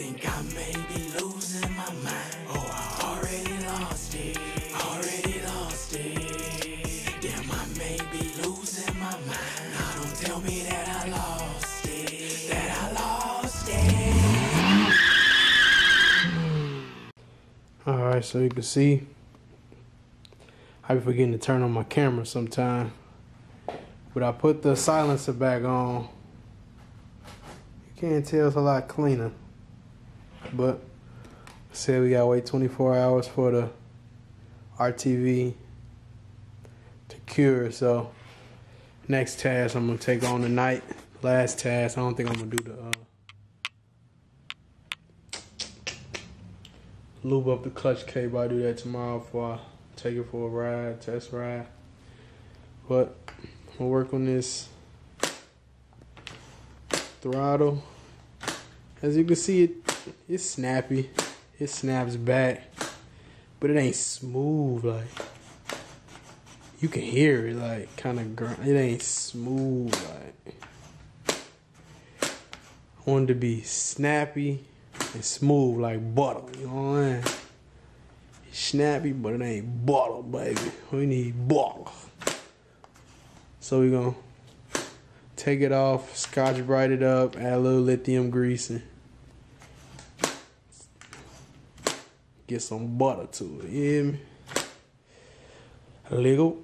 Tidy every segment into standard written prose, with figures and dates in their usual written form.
think I may be losing my mind. Oh, I already lost it. Already lost it. Damn, I may be losing my mind. Now don't tell me that I lost it. That I lost it. Alright, so you can see I be forgetting to turn on my camera sometime. But I put the silencer back on. You can't tell it's a lot cleaner. But I said we gotta wait 24 hours for the RTV to cure. So next task I'm gonna take on tonight. Last task, I don't think I'm gonna do the lube up the clutch cable. I'll do that tomorrow before I take it for a ride, test ride. But I'm gonna work on this throttle. As you can see, it's snappy. It snaps back, but it ain't smooth. Like, you can hear it, like, kind of grind. It ain't smooth. Like, I want it to be snappy and smooth like butter. You know what I mean? It's snappy, but it ain't butter, baby. We need butter. So we're gonna take it off, Scotch Brite it up, add a little lithium grease, and get some butter to it. You hear me? Legal.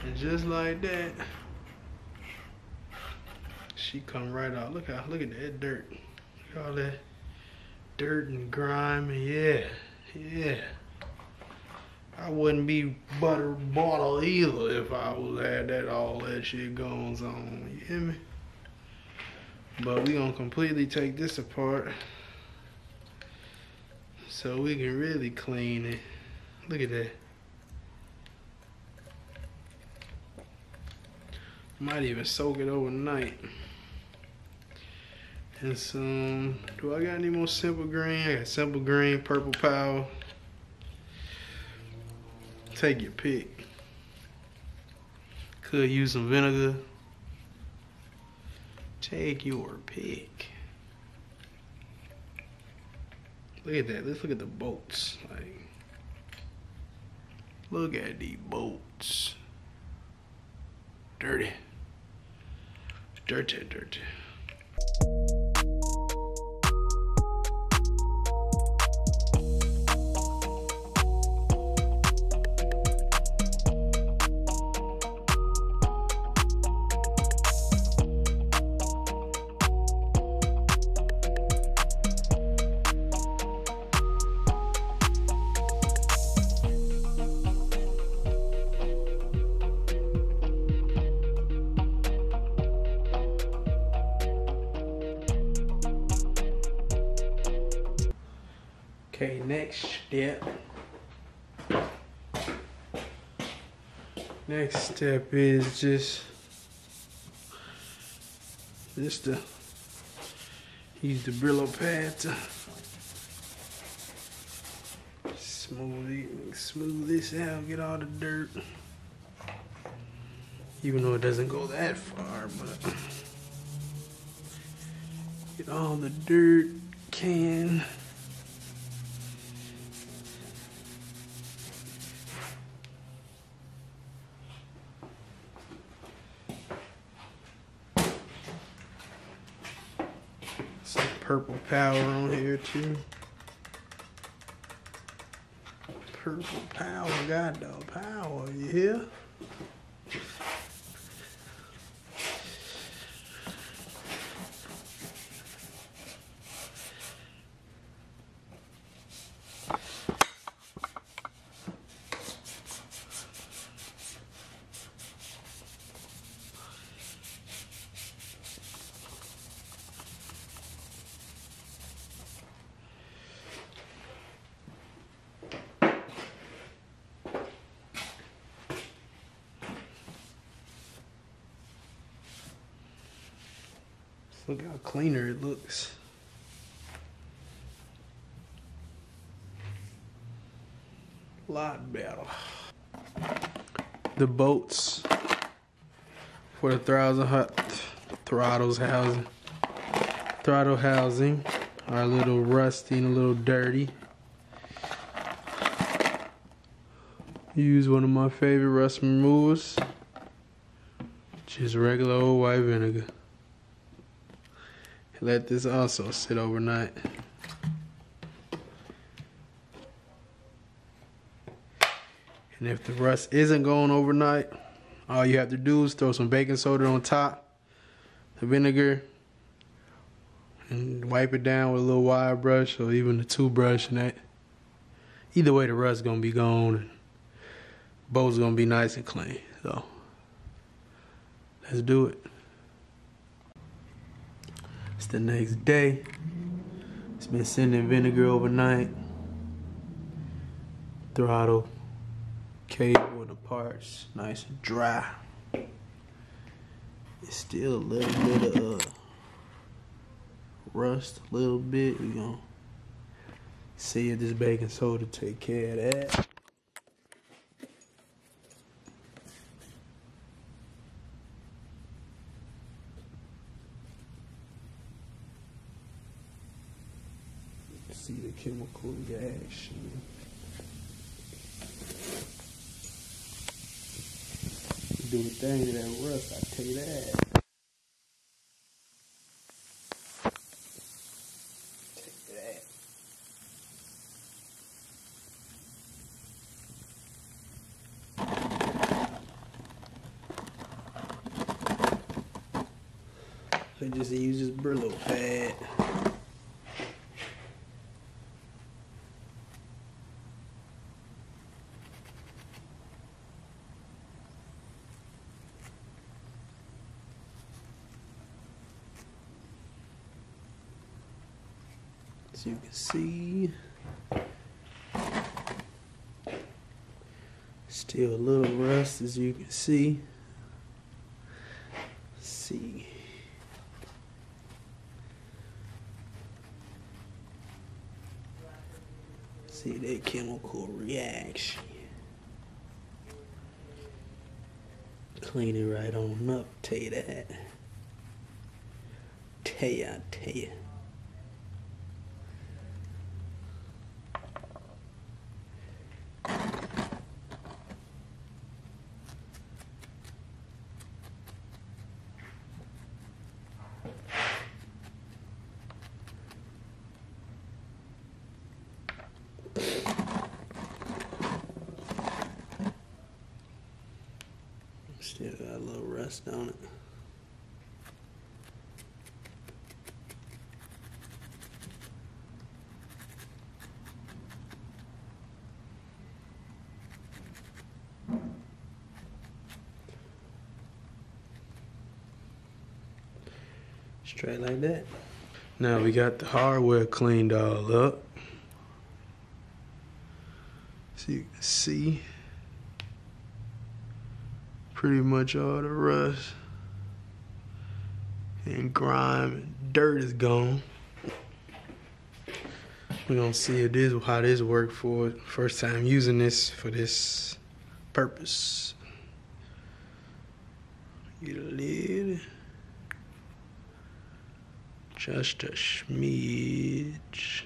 And just like that, she come right out. Look at that dirt. Look at all that dirt and grime. And yeah. I wouldn't be butter bottle either if I was had that all that shit goes on. You hear me? But we gonna completely take this apart so we can really clean it. Look at that. Might even soak it overnight. And some, do I got any more simple green? I got simple green, purple power. Take your pick. Could use some vinegar. Take your pick. Look at that. Let's look at the bolts. Like, look at these bolts. Dirty. Dirty. Okay, next step. Next step is just to use the Brillo pad to smooth this out, get all the dirt. Even though it doesn't go that far, but get all the dirt can. Some purple power on here too. Purple power, got the power, you hear? Look how cleaner it looks. A lot better. The bolts for the throttle housing are a little rusty and a little dirty. Use one of my favorite rust removers, just regular old white vinegar. Let this also sit overnight. And if the rust isn't going overnight, all you have to do is throw some baking soda on top, the vinegar, and wipe it down with a little wire brush or even a toothbrush, and that. Either way, the rust's gonna be gone and bolt's gonna be nice and clean. So let's do it. It's the next day. It's been sitting in vinegar overnight. Throttle, cable, and the parts nice and dry. It's still a little bit of rust, a little bit. We're gonna see if this baking soda take care of that. See the chemical reaction. Do a thing to that rust, I tell you that. Take that. So just use this Brillo pad. As you can see, still a little rust, as you can see. Let's see. See that chemical reaction. Clean it right on up, tell you that. Tell ya. Still got a little rust on it. Straight like that. Now we got the hardware cleaned all up. So you can see pretty much all the rust and grime and dirt is gone. We're gonna see if how this worked for first time using this for this purpose. Get a lid. Just a smidge.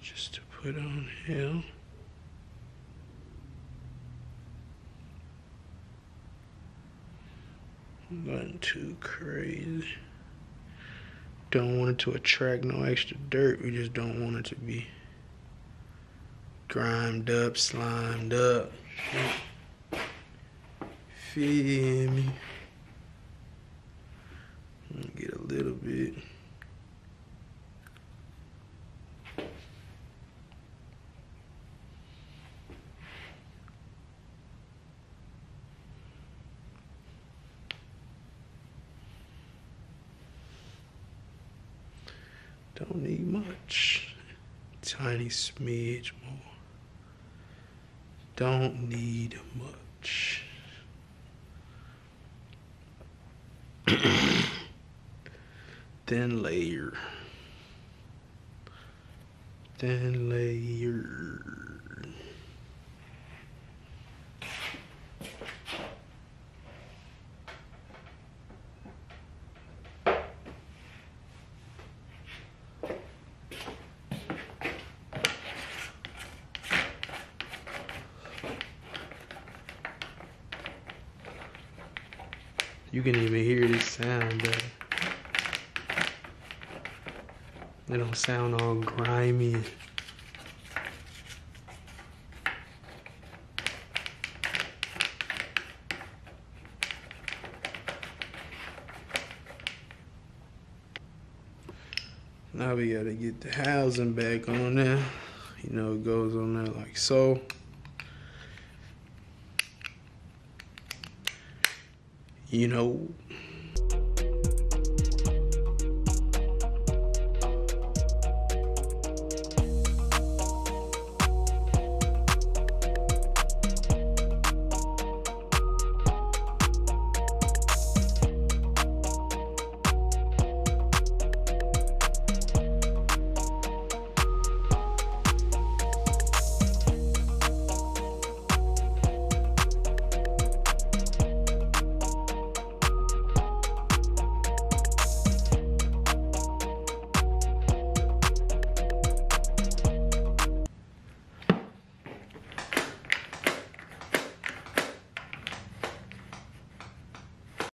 Just to put on here. Nothing too crazy. Don't want it to attract no extra dirt. We just don't want it to be grimed up, slimed up. Feel me? Get a little bit. Don't need much. Tiny smidge more. Don't need much. Thin layer. Thin layer. You can even hear this sound better. It don't sound all grimy. Now we gotta get the housing back on there. You know, it goes on there like so. You know,